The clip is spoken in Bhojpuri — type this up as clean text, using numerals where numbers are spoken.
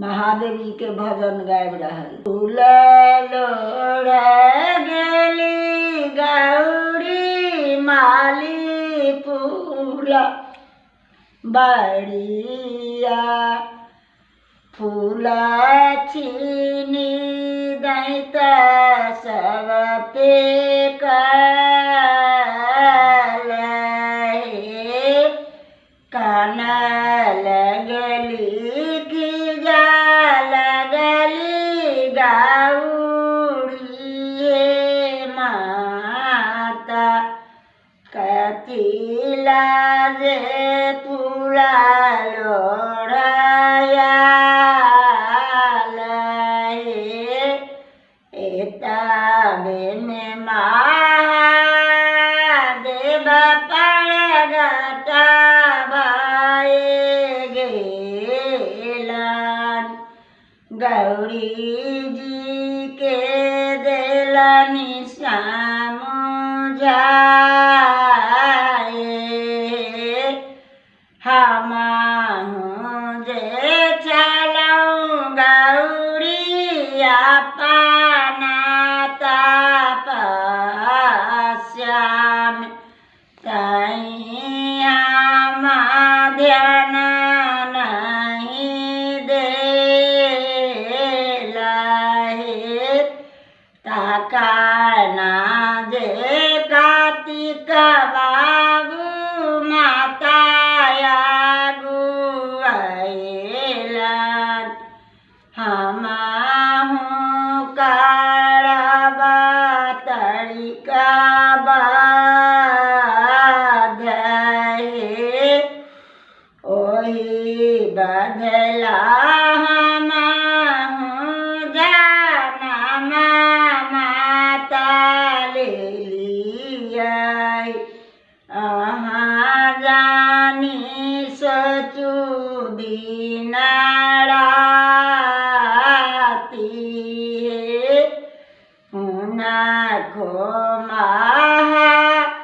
महादेव जी के भजन गायब रहल। फूल लोढ़ गेली गौरी माली फूल बड़िया फूल छीनी दैत सब पे कान लगली की जा लगली गौरी माता कथी लाजे पूरा लोढ़ायल एताबे में महादेव परगट गौरी जी के दिलनि समझाए हमहु जे चलऊँ गौरी अपना तपस्या में तहीं हम ध्यान काना जे कार्तिक बाबू माताया गुआइलन हमहु करब तरीका बधे ओही बधला जानी सोचू दिन राती हुनको महादेव